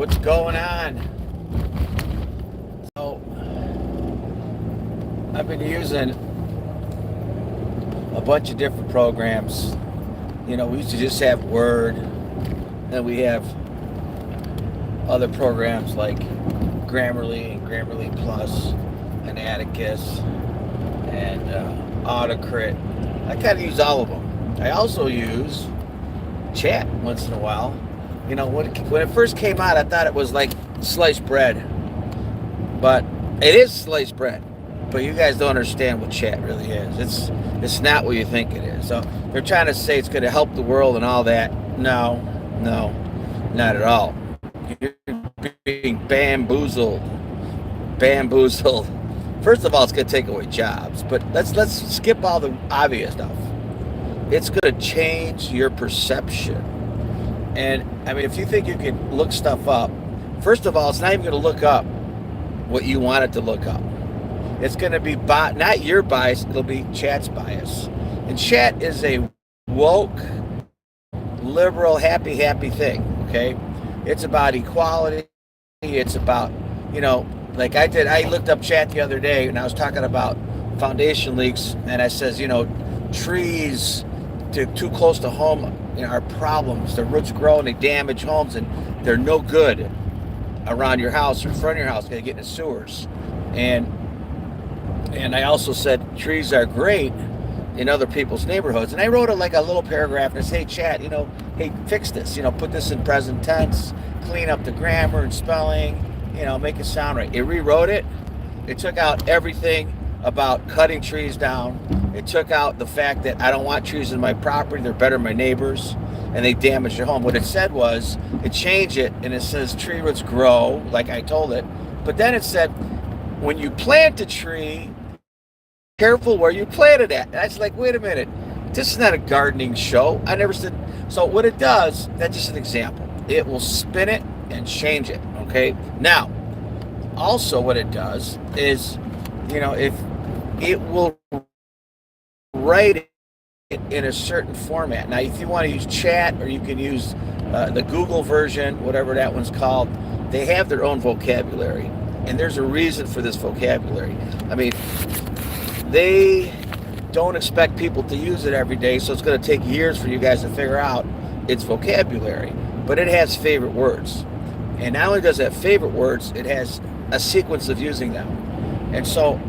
what's going on? So, I've been using a bunch of different programs. We used to just have Word, then we have other programs like Grammarly and Grammarly Plus and Atticus and Autocrit. I kind of use all of them. I also use Chat once in a while. When it first came out, I thought it was like sliced bread, but it is sliced bread. But you guys don't understand what Chat really is. It's not what you think it is. So they're trying to say it's going to help the world and all that. No, not at all. You're being bamboozled. First of all, it's going to take away jobs, but let's skip all the obvious stuff. It's going to change your perception. And I mean, if you think you can look stuff up, first of all, it's not even going to look up what you want it to look up. It's going to be not your bias, it'll be Chat's bias. And Chat is a woke, liberal, happy thing, okay? It's about equality. It's about, like I looked up Chat the other day and I was talking about foundation leaks, and I says, trees too close to home are problems. The roots grow and they damage homes, and they're no good around your house or in front of your house. They get in the sewers. And I also said trees are great in other people's neighborhoods. And I wrote a little paragraph and said, hey, Chat, hey, fix this. Put this in present tense, clean up the grammar and spelling, make it sound right. It rewrote it. It took out everything about cutting trees down. It took out the fact that I don't want trees in my property. They're better than my neighbors, and they damage your home. What it said was, it changed it, and it says tree roots grow, like I told it. But then it said, when you plant a tree, careful where you planted it. And I was like, wait a minute, this is not a gardening show. I never said. So what it does, that's just an example. It will spin it and change it, okay? Now, also what it does is, if it will write it in a certain format. Now, if you want to use Chat, or you can use the Google version, whatever that one's called, they have their own vocabulary. And there's a reason for this vocabulary. I mean, they don't expect people to use it every day, so it's going to take years for you guys to figure out its vocabulary. But it has favorite words. And not only does it have favorite words, it has a sequence of using them. And so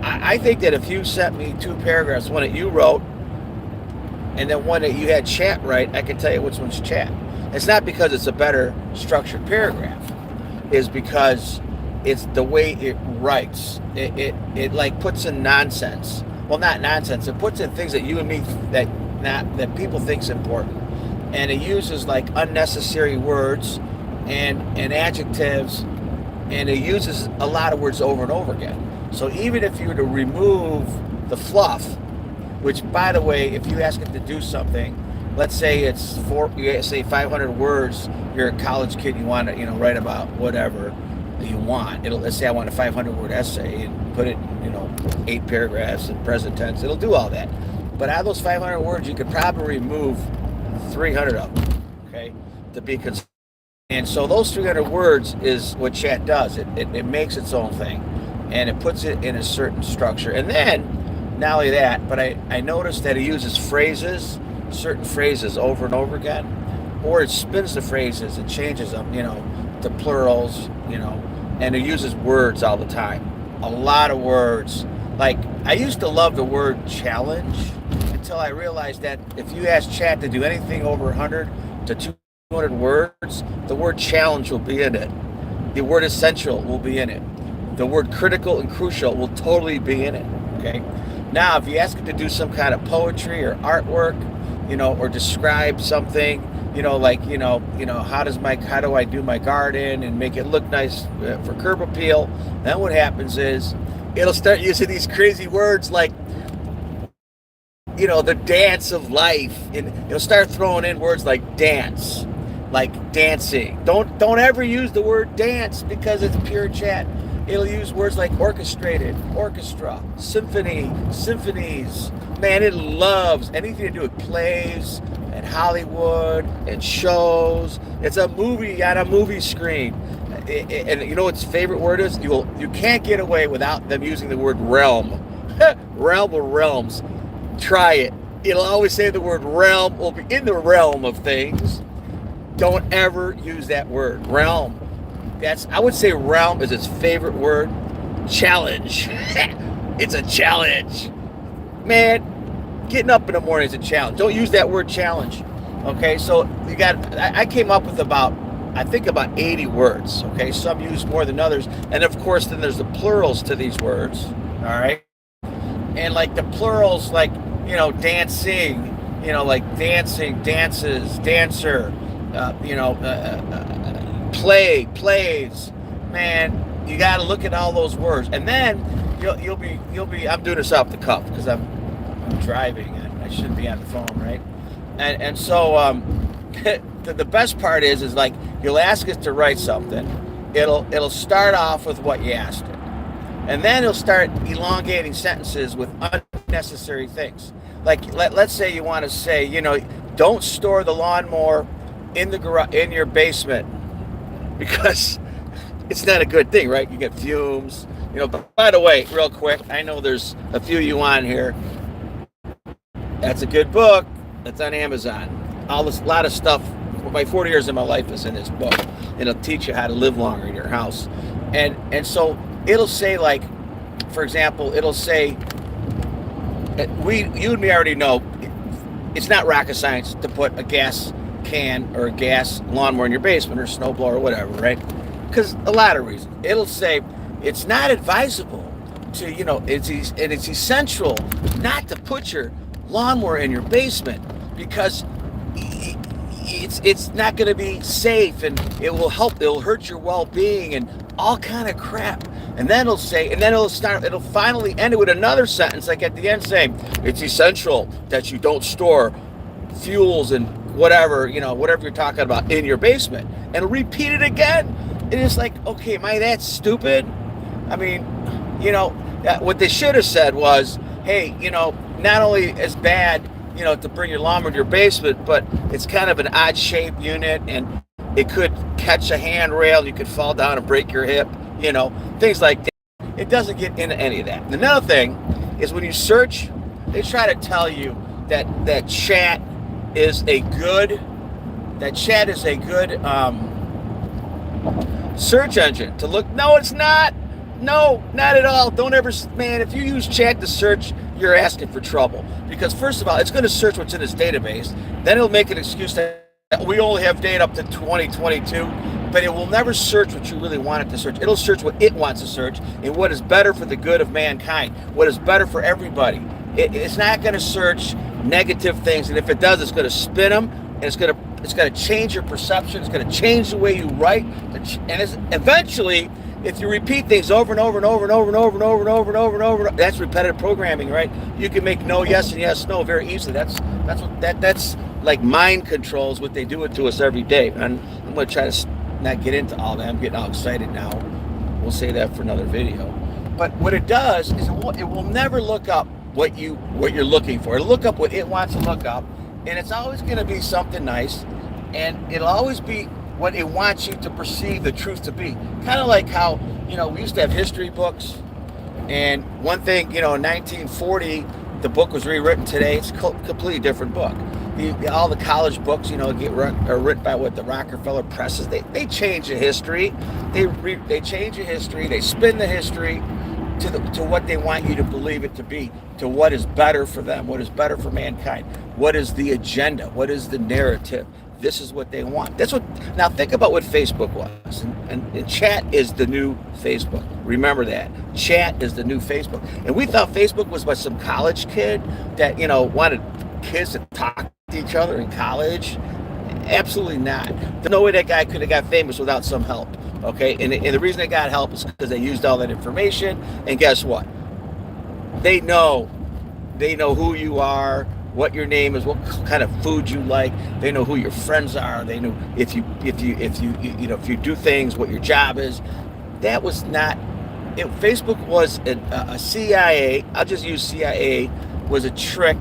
I think that if you sent me two paragraphs, one that you wrote and then one that you had Chat write, I can tell you which one's Chat. It's not because it's a better structured paragraph. It's because it's the way it writes. It like puts in nonsense. Well, not nonsense. It puts in things that you and me that people think's important. And it uses like unnecessary words and adjectives, and it uses a lot of words over and over again. So even if you were to remove the fluff, which, by the way, if you ask it to do something, let's say it's 500 words, you're a college kid, you want to write about whatever you want. Let's say I want a 500-word essay and put it 8 paragraphs in present tense. It'll do all that. But out of those 500 words, you could probably remove 300 of them, okay, to be concerned. And so those 300 words is what Chat does. It makes its own thing, and it puts it in a certain structure. And then, not only that, but I noticed that it uses certain phrases over and over again, or it spins the phrases and changes them, to plurals, and it uses words all the time. A lot of words. Like, I used to love the word challenge until I realized that if you ask Chat to do anything over 100 to 200 words, the word challenge will be in it. The word essential will be in it. The word critical and crucial will totally be in it, okay? Now, if you ask it to do some kind of poetry or artwork, or describe something, how do I do my garden and make it look nice for curb appeal, then what happens is it'll start using these crazy words like, the dance of life, and it'll start throwing in words like dance, like dancing. Don't ever use the word dance because it's pure Chat. It'll use words like orchestrated, orchestra, symphony, symphonies. Man, it loves anything to do with plays and Hollywood and shows. It's a movie on a movie screen. And you know what its favorite word is? You can't get away without them using the word realm. Realm or realms. Try it. It'll always say the word realm will be in the realm of things. Don't ever use that word. Realm. I would say realm is its favorite word. Challenge. It's a challenge. Man, getting up in the morning is a challenge. Don't use that word challenge. Okay, so I came up with about 80 words. Okay, some use more than others. And of course, then there's the plurals to these words. All right. And like the plurals, like, dancing, like dancing, dances, dancer, plays. Man, you got to look at all those words. And then you'll be, I'm doing this off the cuff because I'm driving and I shouldn't be on the phone, right? And so the best part is like you'll ask it to write something. It'll start off with what you asked it. And then it'll start elongating sentences with unnecessary things. Like let's say you want to say, don't store the lawnmower in the garage, in your basement, because it's not a good thing, right? You get fumes. But by the way, real quick, I know there's a few of you on here. That's a good book. That's on Amazon. A lot of stuff. My 40 years of my life is in this book. It'll teach you how to live longer in your house. And so it'll say, like, for example, it'll say, you and me already know it's not rocket science to put a gas can or a gas lawnmower in your basement or snowblower or whatever, right? Because a lot of reasons. It'll say it's not advisable to, it's essential not to put your lawnmower in your basement because it's not going to be safe, and it'll hurt your well-being and all kind of crap. And then it'll finally end it with another sentence, like at the end saying, it's essential that you don't store fuels and whatever you're talking about in your basement. And it'll repeat it again. And it's like, okay, am I that stupid? I mean, what they should have said was, hey, not only is bad, to bring your lawnmower to your basement, but it's kind of an odd shaped unit and it could catch a handrail. You could fall down and break your hip, things like that. It doesn't get into any of that. And another thing is when you search, they try to tell you that chat is a good search engine to look. No, it's not. No, not at all. Don't ever, man, if you use chat to search, you're asking for trouble. Because first of all, it's going to search what's in its database. Then it'll make an excuse that we only have data up to 2022, but it will never search what you really want it to search. It'll search what it wants to search and what is better for the good of mankind, what is better for everybody. It's not going to search negative things, and if it does, it's going to spin them, and it's going to change your perception. It's going to change the way you write, and eventually, if you repeat things over and over and over and over and over and over and over and over and over, that's repetitive programming, right? You can make no yes and yes no very easily. That's like mind control is what they do it to us every day. And I'm going to try to not get into all that. I'm getting all excited now. We'll say that for another video. But what it does is it will never look up what you're looking for. It'll look up what it wants to look up, and it's always going to be something nice, and it'll always be what it wants you to perceive the truth to be. Kind of like how, we used to have history books, and one thing, in 1940, the book was rewritten. Today, it's a completely different book. All the college books, are written by the Rockefeller presses. They change the history. They change the history. They spin the history to what they want you to believe it to be, to what is better for them, what is better for mankind, what is the agenda, what is the narrative. This is what they want. Now think about what Facebook was. And chat is the new Facebook. Remember that. Chat is the new Facebook. And we thought Facebook was by some college kid that, wanted kids to talk to each other in college. Absolutely not. There's no way that guy could have got famous without some help. Okay? And the reason they got help is because they used all that information. And guess what? They know who you are, what your name is, what kind of food you like. They know who your friends are. They know if you do things, what your job is. That was not. Facebook was a CIA. I'll just use CIA was a trick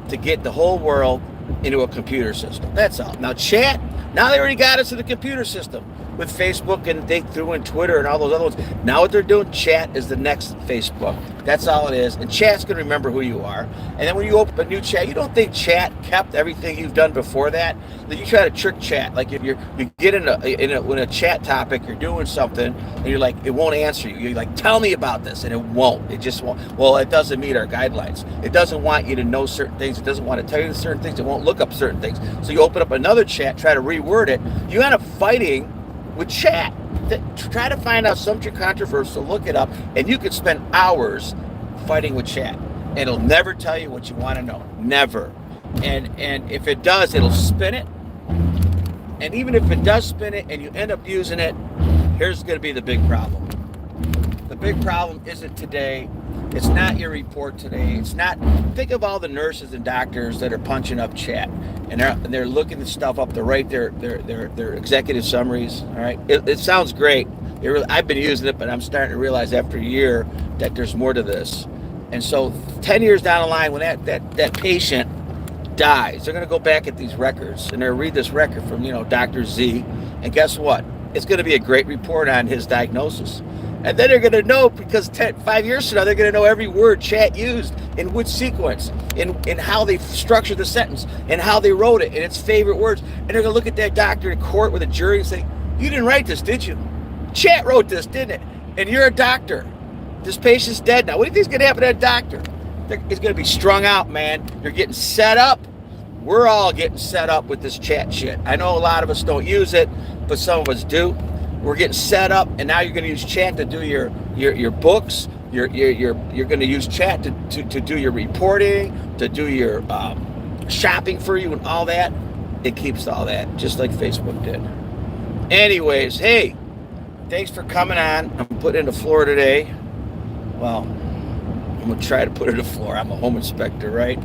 to get the whole world into a computer system. That's all. Now chat, now they already got us in the computer system with Facebook, and they threw in Twitter and all those other ones. Now what they're doing, chat is the next Facebook. That's all it is. And chat's going to remember who you are. And then when you open a new chat, you don't think chat kept everything you've done before that. Then you try to trick chat. Like if you get in a chat topic, you're doing something, and you're like, it won't answer you. You're like, tell me about this, and it won't. It just won't. Well, it doesn't meet our guidelines. It doesn't want you to know certain things. It doesn't want to tell you certain things. It won't look up certain things. So you open up another chat, try to reword it. You end up fighting with chat. Try to find out something controversial, look it up, and you could spend hours fighting with chat. And it'll never tell you what you want to know. Never. And if it does, it'll spin it. And even if it does spin it and you end up using it, here's going to be the big problem. The big problem isn't today. It's not your report today. It's not. Think of all the nurses and doctors that are punching up chat, and they're looking the stuff up to write their executive summaries. All right, it sounds great. I've been using it, but I'm starting to realize after a year that there's more to this. And so 10 years down the line, when that patient dies, they're going to go back at these records, and they're going to read this record from Dr. Z, and guess what? It's going to be a great report on his diagnosis. And then they're going to know, because 5 years from now, they're going to know every word chat used, in which sequence, in how they structured the sentence, and how they wrote it, and its favorite words. And they're going to look at that doctor in court with a jury and say, you didn't write this, did you? Chat wrote this, didn't it? And you're a doctor. This patient's dead now. What do you think is going to happen to that doctor? It's going to be strung out, man. You're getting set up. We're all getting set up with this chat shit. I know a lot of us don't use it, but some of us do. We're getting set up, and now you're going to use chat to do your books. You're going to use chat to do your reporting, to do your shopping for you, and all that. It keeps all that, just like Facebook did. Anyways, hey, thanks for coming on. I'm putting in the floor today. Well, I'm going to try to put it in the floor. I'm a home inspector, right?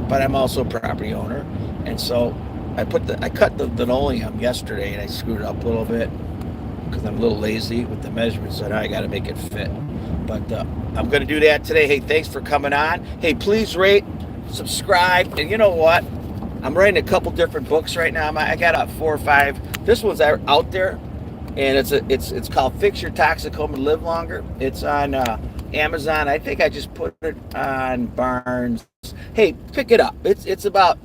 But I'm also a property owner, and so I cut the linoleum yesterday, and I screwed it up a little bit because I'm a little lazy with the measurements, so now I got to make it fit. But I'm going to do that today. Hey, thanks for coming on. Hey, please rate, subscribe, and you know what? I'm writing a couple different books right now. I got 4 or 5. This one's out there, and it's called Fix Your Toxic Home and Live Longer. It's on Amazon. I think I just put it on Barnes. Hey, pick it up. It's about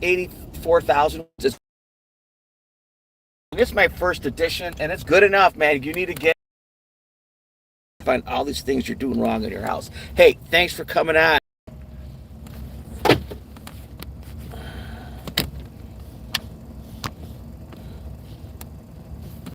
84,000. It's my first edition, and it's good enough, man. You need to find all these things you're doing wrong in your house. Hey, thanks for coming on.